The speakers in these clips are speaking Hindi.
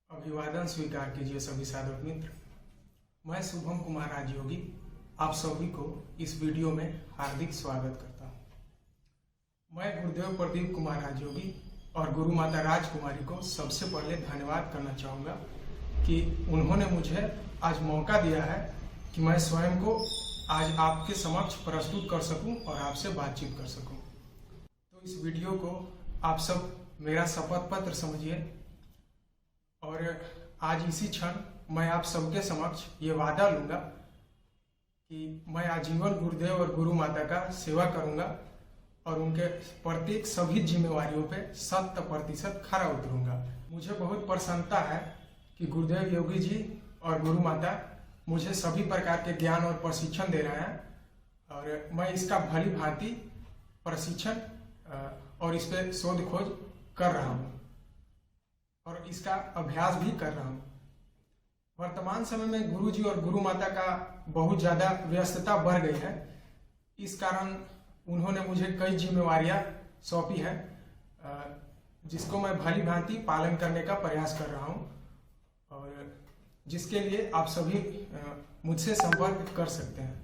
अभिवादन स्वीकार कीजिए सभी साधक मित्र। मैं शुभम कुमार राजयोगी आप सभी को इस वीडियो में हार्दिक स्वागत करता हूं। मैं गुरुदेव प्रदीप कुमार राजयोगी और गुरु माता राजकुमारी को सबसे पहले धन्यवाद करना चाहूँगा कि उन्होंने मुझे आज मौका दिया है कि मैं स्वयं को आज आपके समक्ष प्रस्तुत कर सकूं और आपसे बातचीत कर सकूं। तो इस वीडियो को आप सब मेरा शपथ पत्र समझिए और आज इसी क्षण मैं आप सबके समक्ष ये वादा लूंगा कि मैं आजीवन गुरुदेव और गुरु माता का सेवा करूंगा और उनके प्रत्येक सभी जिम्मेवारियों पे 100% खरा उतरूंगा। मुझे बहुत प्रसन्नता है कि गुरुदेव योगी जी और गुरु माता मुझे सभी प्रकार के ज्ञान और प्रशिक्षण दे रहे हैं और मैं इसका भली भांति प्रशिक्षण और इस पर शोध खोज कर रहा हूँ और इसका अभ्यास भी कर रहा हूँ। वर्तमान समय में गुरु जी और गुरु माता का बहुत ज़्यादा व्यस्तता बढ़ गई है। इस कारण उन्होंने मुझे कई जिम्मेवारियां सौंपी है जिसको मैं भली भांति पालन करने का प्रयास कर रहा हूँ और जिसके लिए आप सभी मुझसे संपर्क कर सकते हैं।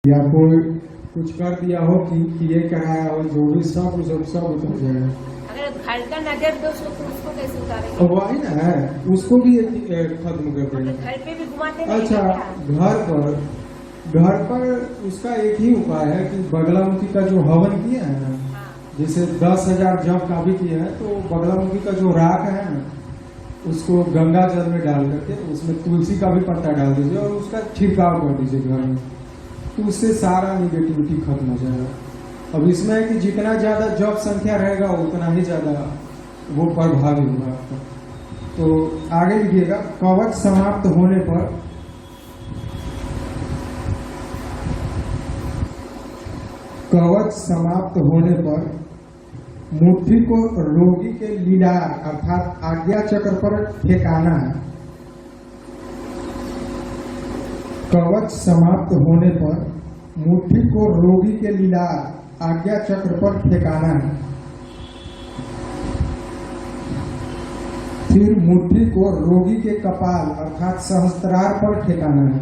या कोई कुछ कर दिया हो कि ये कराया हो, जो भी सब उतर जाएगा। अगर घर का नजर दोस्त तो उसको कैसे उतारेंगे? वही ना है, उसको भी खत्म कर देंगे। घर पे भी घुमाते हैं। अच्छा, घर पर उसका एक ही उपाय है कि बगलामुखी का जो हवन किया है ना, जैसे 10,000 जप का भी किया है, तो बगलामुखी का जो राख है ना, उसको गंगा जल में डाल करके उसमें तुलसी का भी पत्ता डाल दीजिए और उसका छिड़काव कर दीजिए घर में, तो उससे सारा निगेटिविटी खत्म हो जाएगा। अब इसमें है कि जितना ज्यादा जॉब संख्या रहेगा उतना ही ज्यादा वो प्रभावी होगा आपका। तो आगे लिखिएगा, कवच समाप्त होने पर मुट्ठी को रोगी के लीलार अर्थात आज्ञा चक्र पर ठेकाना है। कवच समाप्त होने पर मुट्ठी को रोगी के लीलार आज्ञा चक्र पर ठेकाना है। फिर मुट्ठी को रोगी के कपाल अर्थात सहस्त्रार पर ठेकाना है।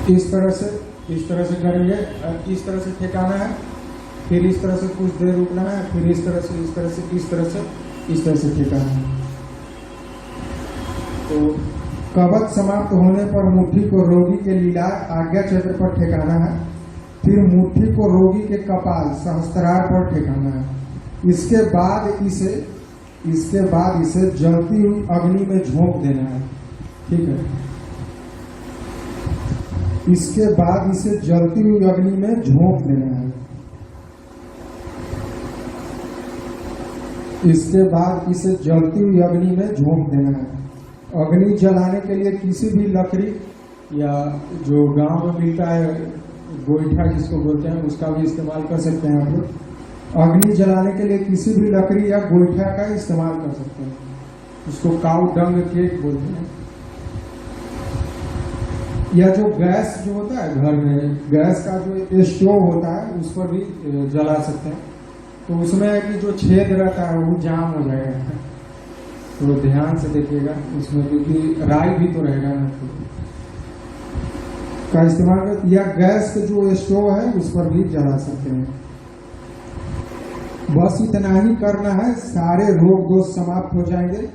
इस तरह से करेंगे, इस तरह से ठेकाना है, फिर इस तरह से कुछ देर रुकना है, फिर इस तरह से ठेकाना है। तो कवच समाप्त होने पर मुट्ठी को रोगी के लीलार आज्ञा चक्र पर ठेकाना है। फिर मुट्ठी को रोगी के कपाल सहस्त्रार पर ठेकाना है। इसके बाद इसे जलती हुई अग्नि में झोंक देना है। ठीक है। इसके बाद इसे जलती हुई अग्नि में झोंक देना है। इसके बाद इसे जलती हुई अग्नि में झोंक देना है। अग्नि जलाने के लिए किसी भी लकड़ी या जो गांव में मिलता है गोईठा जिसको बोलते हैं उसका भी इस्तेमाल कर सकते हैं आप लोग। अग्नि जलाने के लिए किसी भी लकड़ी या गोईठा का इस्तेमाल कर सकते हैं। उसको काऊ डंग केक बोलते हैं। या जो गैस जो होता है घर में, गैस का जो स्टोव होता है उस पर भी जला सकते हैं। तो उसमें कि जो छेद रहता है वो जाम हो जाएगा, तो ध्यान से देखिएगा उसमें, क्योंकि राई भी तो रहेगा ना, का इस्तेमाल कर। या गैस के जो स्टोव है उस पर भी जला सकते हैं। बस इतना ही करना है, सारे रोग दोष समाप्त हो जाएंगे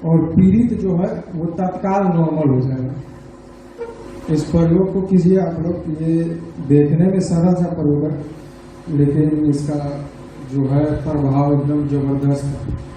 और पीड़ित जो है वो तत्काल नॉर्मल हो जाएगा। इस प्रयोग को कीजिए आप लोग। ये देखने में सरल सा प्रयोग है, लेकिन इसका जो है प्रभाव एकदम जबरदस्त है।